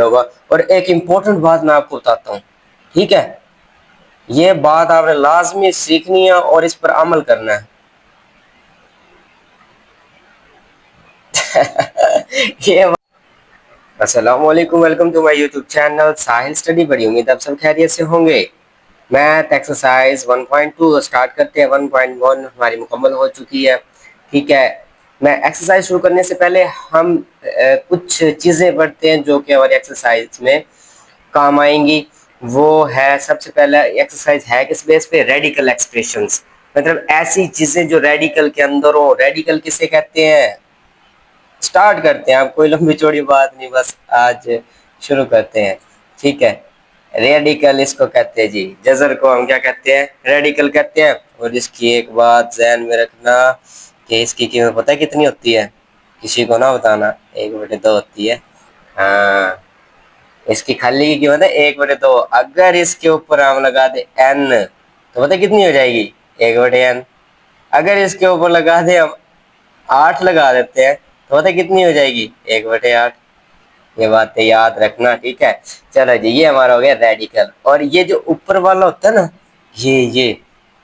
होगा। और एक इम्पोर्टेंट बात मैं आपको बताता हूँ, ठीक है, ये बात आपने लाजमी सीखनी है और इस पर अमल करना है। ये अस्सलाम वालेकुम, welcome to my YouTube channel Sahil study. बड़ी उम्मीद आप सब खैरियत से होंगे। मैथ एक्सरसाइज 1.2 स्टार्ट करते हैं। 1.1 हमारी मुकम्मल हो चुकी है, ठीक है। मैं एक्सरसाइज शुरू करने से पहले हम कुछ चीज़ें पढ़ते हैं जो कि हमारी एक्सरसाइज में काम आएंगी। वो है, सबसे पहला एक्सरसाइज है किस बेस पे, रेडिकल एक्सप्रेशंस, मतलब ऐसी चीज़ें जो रेडिकल के अंदर हो। रेडिकल किसे कहते हैं, स्टार्ट करते हैं। आप कोई लंबी चौड़ी बात नहीं, बस आज शुरू करते हैं, ठीक है। रेडिकल इसको कहते हैं जी, जजर को हम क्या कहते हैं, रेडिकल कहते हैं। और इसकी एक बात ध्यान में रखना कि इसकी कीमत पता है कितनी होती है, किसी को ना बताना, 1/2 होती है। हाँ, इसकी खली की कीमत है 1/2। अगर इसके ऊपर हम लगा दे n तो पता कितनी हो जाएगी, 1/n। अगर इसके ऊपर लगा दे हम 8 लगा देते हैं तो पता कितनी हो जाएगी, 1/8। ये बातें याद रखना, ठीक है। चलो जी, ये हमारा हो गया रेडिकल। और ये जो ऊपर वाला होता है ना, ये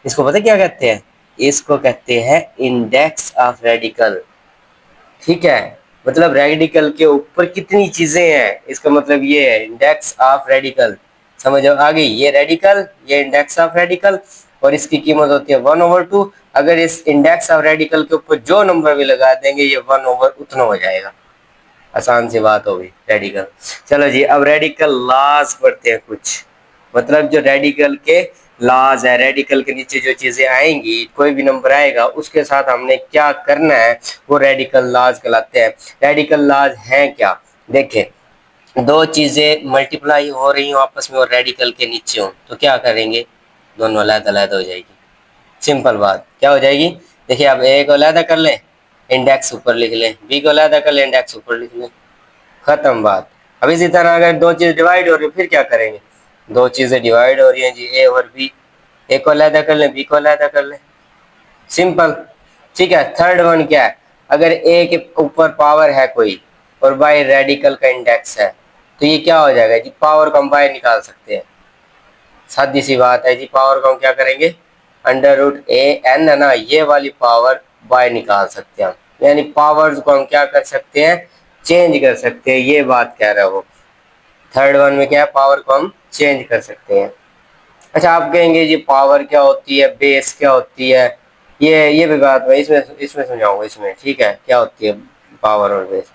इसको पता क्या कहते हैं, इसको कहते हैं इंडेक्स ऑफ रेडिकल, ठीक है। मतलब रेडिकल के ऊपर कितनी चीजें हैं, इसका मतलब ये है इंडेक्स ऑफ रेडिकल। समझ आ गई, ये रेडिकल, ये इंडेक्स ऑफ रेडिकल, और इसकी कीमत होती है 1/2। अगर इस इंडेक्स ऑफ रेडिकल के ऊपर जो नंबर भी लगा देंगे ये 1 उतना हो जाएगा। आसान सी बात होगी रेडिकल। चलो जी, अब रेडिकल लॉज पढ़ते हैं कुछ। मतलब जो रेडिकल के लॉज है, रेडिकल के नीचे जो चीजें आएंगी, कोई भी नंबर आएगा उसके साथ हमने क्या करना है, वो रेडिकल लॉज कहलाते हैं। रेडिकल लॉज है क्या, देखें, दो चीजें मल्टीप्लाई हो रही हो आपस में और रेडिकल के नीचे हो तो क्या करेंगे, दोनों अलग अलग हो जाएगी। सिंपल बात, क्या हो जाएगी, देखिए अब ए को अलग कर लें, इंडेक्स ऊपर लिख लें, बी को अलग कर लें, इंडेक्स ऊपर लिख लें, खत्म बात। अब इसी तरह अगर दो चीज डिवाइड हो रही है फिर क्या करेंगे, दो चीजें डिवाइड हो रही हैं जी, ए और बी, ए को अलग कर लें, बी को अलग कर लें, सिंपल, ठीक है। थर्ड वन क्या है, अगर ए के ऊपर पावर है कोई और बाई रेडिकल का इंडेक्स है तो ये क्या हो जाएगा जी, पावर को हम बाहर निकाल सकते हैं। सादी सी बात है जी, पावर को हम क्या करेंगे, √an है ना, ये वाली पावर बाहर निकाल सकते हैं हम, यानी पावर्स को हम क्या कर सकते हैं, चेंज कर सकते हैं, ये बात कह रहा है वो। थर्ड वन में क्या है, पावर को हम चेंज कर सकते हैं। अच्छा, आप कहेंगे जी पावर क्या होती है, बेस क्या होती है, ये भी बात मैं इसमें इसमें समझाऊंगा इसमें, ठीक है, क्या होती है पावर और बेस।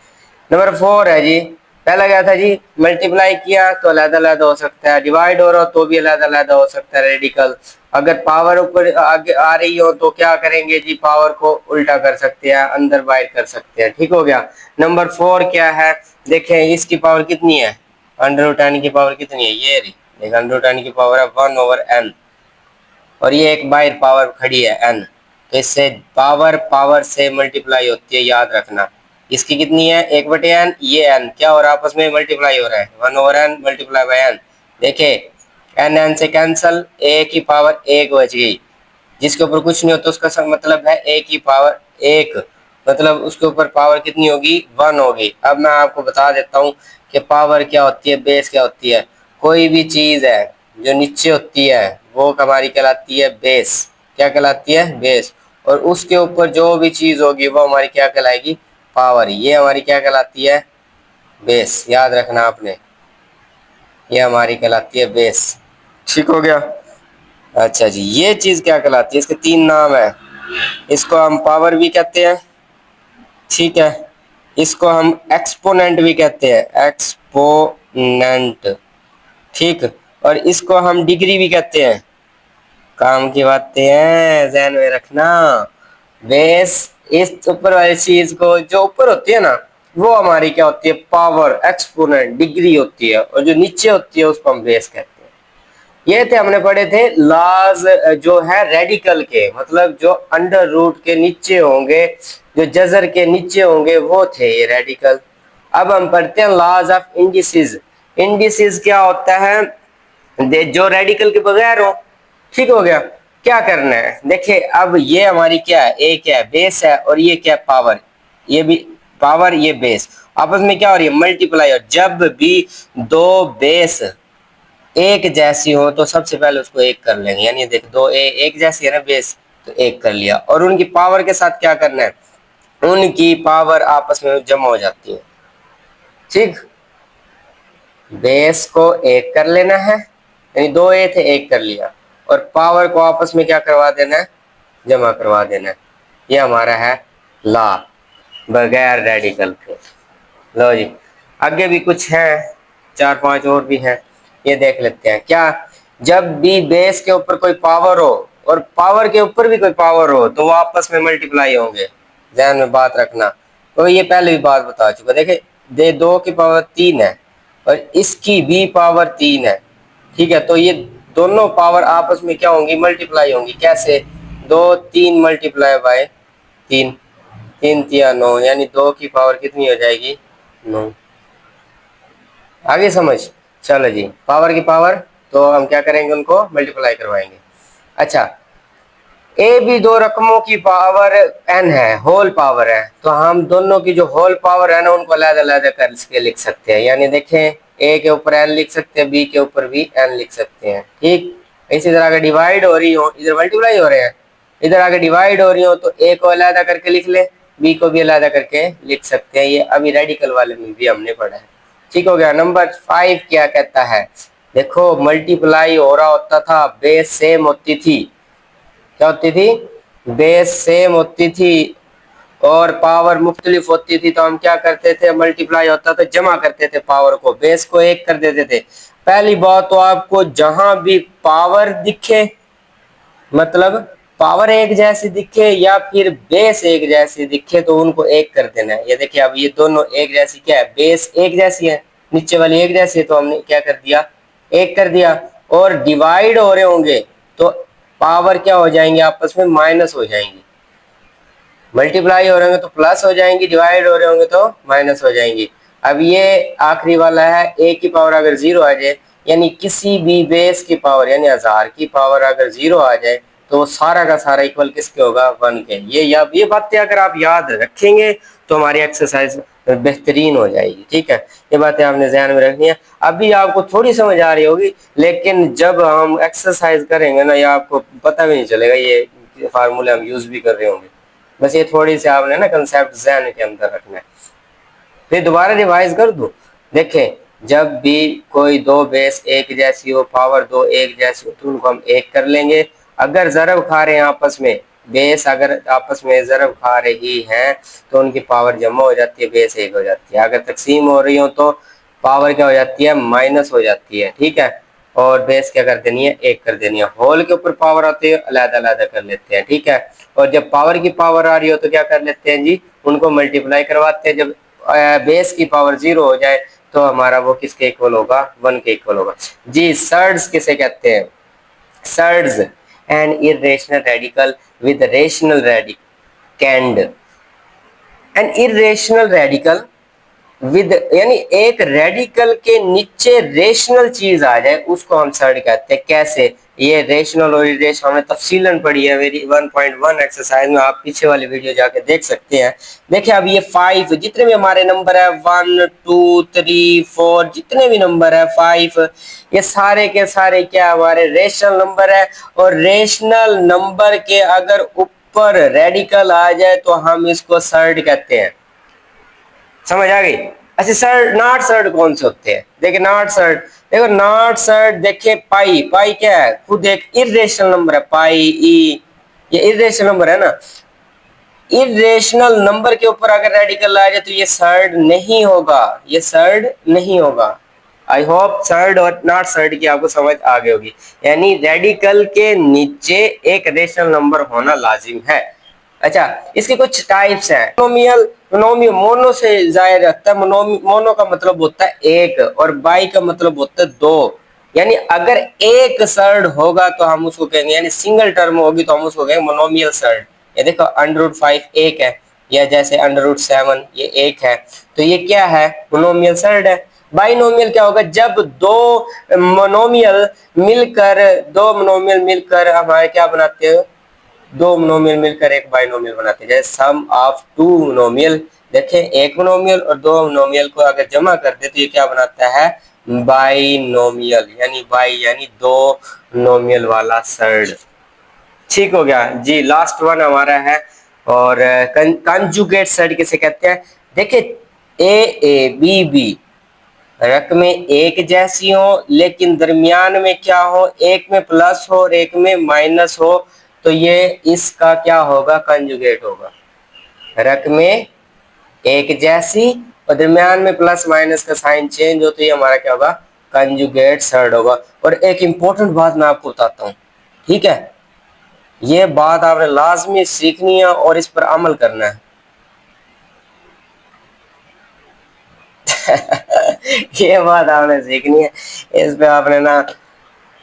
नंबर 4 है जी, पहला क्या था जी, मल्टीप्लाई किया तो अलग अलग हो सकता है, डिवाइड हो रहा हो तो भी अलग अलग हो सकता है रेडिकल। अगर पावर ऊपर आगे आ रही हो तो क्या करेंगे जी, पावर को उल्टा कर सकते हैं, अंदर बाहर कर सकते हैं, ठीक हो गया। नंबर 4 क्या है, देखें इसकी पावर कितनी है, √10 की पावर कितनी है, ये रही, देख √10 की पावर है 1/n, और ये एक बाहर पावर खड़ी है n, तो इससे पावर पावर से मल्टीप्लाई होती है, याद रखना। इसकी कितनी है, 1/n, ये n क्या हो रहा है, आपस में मल्टीप्लाई हो रहा है, 1/n मल्टीप्लाई बाय n। देखे n से कैंसल, a की पावर 1 बच गई, जिसके ऊपर कुछ नहीं होता उसका मतलब है a की पावर 1, मतलब उसके ऊपर पावर कितनी होगी, 1 होगी। अब मैं आपको बता देता हूँ कि पावर क्या होती है, बेस क्या होती है। कोई भी चीज है जो नीचे होती है वो हमारी कहलाती है बेस, क्या कहलाती है, बेस। और उसके ऊपर जो भी चीज होगी वो हमारी क्या कहलाएगी, पावर, ये हमारी क्या कहलाती है, बेस, याद रखना आपने, ये हमारी कहलाती है बेस, ठीक हो गया। अच्छा जी, ये चीज क्या कहलाती है, इसके 3 नाम है, इसको हम पावर भी कहते हैं, ठीक है, इसको हम एक्सपोनेंट भी कहते हैं, एक्सपोनेंट, ठीक, और इसको हम डिग्री भी कहते हैं। काम की बातें हैं, ध्यान में रखना। बेस, इस ऊपर वाली चीज को जो ऊपर होती है ना वो हमारी क्या होती है, पावर, एक्सपोनेंट, डिग्री होती है, और जो नीचे होती है उसको हम बेस कहते हैं। ये थे, हमने पढ़े थे लॉज जो है रेडिकल के, मतलब जो अंडर रूट के नीचे होंगे, जो जजर के नीचे होंगे वो थे ये रेडिकल। अब हम पढ़ते हैं लॉज ऑफ इंडिसेस। इंडिसेस क्या होता है, जो रेडिकल के बगैर हो, ठीक हो गया। क्या करना है, देखिए अब ये हमारी क्या है, ए क्या है, बेस है, और ये क्या है, पावर, ये भी पावर, ये बेस। आपस में क्या हो रही है, मल्टीप्लाई। और जब भी दो बेस एक जैसी हो तो सबसे पहले उसको एक कर लेंगे, यानी देख दो एक जैसी है ना बेस, तो एक कर लिया। और उनकी पावर के साथ क्या करना है, उनकी पावर आपस में जमा हो जाती है। ठीक, बेस को एक कर लेना है, यानी दो ए थे एक कर लिया, और पावर को आपस में क्या करवा देना है, जमा करवा देना है। ये हमारा है ला, बगैर रेडिकल के। लो जी, आगे भी कुछ है, चार पांच और भी हैं, ये देख लेते हैं। क्या, जब भी बेस के ऊपर कोई पावर हो और पावर के ऊपर भी कोई पावर हो तो वो आपस में मल्टीप्लाई होंगे, ध्यान में बात रखना। तो ये पहले भी बात बता चुका, देखे दे दो की पावर 3 है और इसकी भी पावर 3 है, ठीक है। तो ये दोनों पावर आपस में क्या होंगी, मल्टीप्लाई होंगी। कैसे, 2 3 मल्टीप्लाई बाय 3, 3 3 9, यानी 2 की पावर कितनी हो जाएगी, 9। आगे समझ, चलो जी, पावर की पावर तो हम क्या करेंगे, उनको मल्टीप्लाई करवाएंगे। अच्छा, ए भी दो रकमों की पावर n है, होल पावर है, तो हम दोनों की जो होल पावर है ना उनको अलग अलग करके लिख सकते हैं। यानी देखें, ए के ऊपर n लिख सकते हैं, बी के ऊपर भी n लिख सकते हैं। ठीक, इसी तरह अगर डिवाइड हो रही हो, इधर मल्टीप्लाई हो रहे हैं, इधर अगर डिवाइड हो रही हो तो ए को अलग करके लिख ले, बी को भी अलग करके लिख सकते हैं। ये अभी रेडिकल वाले में भी हमने पढ़ा है। ठीक हो गया। नंबर 5 क्या कहता है, देखो मल्टीप्लाई हो रहा होता था, बेस सेम होती थी, क्या होती थी, बेस सेम होती थी और पावर मुख्तलिफ होती थी, तो हम क्या करते थे, मल्टीप्लाई होता था जमा करते थे पावर को, बेस को एक कर देते थे। पहली बात तो आपको जहां भी पावर दिखे, मतलब पावर एक जैसी दिखे या फिर बेस एक जैसी दिखे तो उनको एक कर देना है। ये देखिए अब ये दोनों एक जैसी क्या है, बेस एक जैसी है, नीचे वाली एक जैसी है, तो हमने क्या कर दिया, एक कर दिया। और डिवाइड हो रहे होंगे तो पावर क्या हो जाएंगे, आपस में माइनस हो जाएंगी। मल्टीप्लाई हो रहे होंगे तो प्लस हो जाएंगी, डिवाइड हो रहे होंगे तो माइनस हो जाएंगी। अब ये आखिरी वाला है, ए की पावर अगर 0 आ जाए, यानी किसी भी बेस की पावर यानी 1000 की पावर अगर 0 आ जाए तो वो सारा का सारा इक्वल किसके होगा, 1 के। ये बातें अगर आप याद रखेंगे तो हमारी एक्सरसाइज बेहतरीन हो जाएगी। ठीक है, ये बातें आपने ध्यान में रखनी है। अभी आपको थोड़ी समझ आ रही होगी, लेकिन जब हम एक्सरसाइज करेंगे ना, या आपको पता भी नहीं चलेगा ये फार्मूले हम यूज भी कर रहे होंगे। बस ये थोड़ी सी आपने ना कंसेप्ट ज़हन के अंदर रखना है। फिर दोबारा रिवाइज कर दूं, देखें जब भी कोई दो बेस एक जैसी हो, पावर दो एक जैसी हो, तो उनको हम एक कर लेंगे। अगर ज़रब खा रहे हैं आपस में, बेस अगर आपस में ज़रब खा रही हैं तो उनकी पावर जमा हो जाती है, बेस एक हो जाती है। अगर तकसीम हो रही हो तो पावर क्या हो जाती है, माइनस हो जाती है। ठीक है, और बेस क्या कर देनी है, एक कर देनी है। होल के ऊपर पावर आती है, अलग अलग कर लेते हैं। ठीक है, और जब पावर की पावर आ रही हो तो क्या कर लेते हैं जी, उनको मल्टीप्लाई करवाते हैं। जब बेस की पावर 0 हो जाए तो हमारा वो किसके इक्वल होगा, 1 के इक्वल होगा जी। सर्ड्स किसे कहते हैं, surds an irrational radical with rational radicand. An irrational radical with, यानी एक रेडिकल के नीचे रेशनल चीज आ जाए उसको हम सर्ड कहते हैं। कैसे, ये रेशनल और इरेशनल हमने तफसीलन पढ़ी है मेरी 1.1 एक्सरसाइज में, आप पीछे वाली वीडियो जाके देख सकते हैं। देखिए अब ये 5 जितने भी हमारे नंबर है, 1 2 3 4 जितने भी नंबर है 5, ये सारे के सारे क्या हमारे रेशनल नंबर है। और रेशनल नंबर के अगर ऊपर रेडिकल आ जाए तो हम इसको सर्ड कहते हैं। समझ आ गई। अच्छा सर, नॉट सर्ड कौन से होते हैं, देखिए नॉट सर्ड, देखो नॉट सर्ड, देखिए पाई, पाई क्या है, खुद एक इरेशनल नंबर है, पाई ई, ये इरेशनल नंबर है ना। इरेशनल नंबर के ऊपर अगर रेडिकल आ जाए तो ये सर्ड नहीं होगा, ये सर्ड नहीं होगा। आई होप सर्ड और नॉट सर्ड की आपको समझ आ गई होगी। यानी रेडिकल के नीचे एक रेशनल नंबर होना लाजिम है। अच्छा, इसके कुछ टाइप्स हैं। मोनोमियल, मोनोमियल मोनो से जाहिर रहता है, मोनो का मतलब होता है एक और बाई का मतलब होता है दो। यानी अगर एक सर्ड होगा तो हम उसको कहेंगे, यानी सिंगल टर्म होगी तो हम उसको कहेंगे मोनोमियल सर्ड। ये देखो √5 एक है, या जैसे √7 ये एक है, तो ये क्या है, मोनोमियल सर्ड है। बाइनोमियल क्या होगा, जब दो मोनोमियल मिलकर हमारे क्या बनाते हैं, दो मोनोमियल मिलकर एक बाइनोमियल बनाते हैं। जैसे सम ऑफ टू मोनोमियल देखें, एक मोनोमियल और दो मोनोमियल को अगर जमा कर दे तो ये क्या बनाता है, बाइनोमियल, यानी बाई यानी दो नोमियल वाला सर्ड। ठीक हो गया जी। लास्ट वन हमारा है, और कंजुगेट सर्ड किसे कहते हैं। देखिए, ए ए बी बी रकमें एक जैसी हो लेकिन दरमियान में क्या हो, एक में प्लस हो और एक में माइनस हो, तो ये इसका क्या होगा, कंजुगेट होगा। रकमें एक जैसी और दरमियान में प्लस माइनस का साइन चेंज हो तो ये हमारा क्या होगा, कंजुगेट सर्ड होगा। और एक इंपॉर्टेंट बात मैं आपको बताता हूँ, ठीक है, ये बात आपने लाजमी सीखनी है और इस पर अमल करना है। ये बात आपने सीखनी है, इस पे आपने ना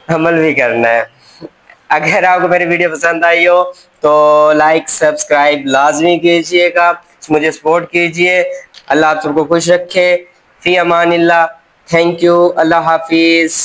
अमल भी करना है। अगर आपको मेरी वीडियो पसंद आई हो तो लाइक सब्सक्राइब लाजमी कीजिएगा, मुझे सपोर्ट कीजिए। अल्लाह आप सबको खुश रखे। फी अमानिल्लाह। Thank you. अल्लाह हाफिज।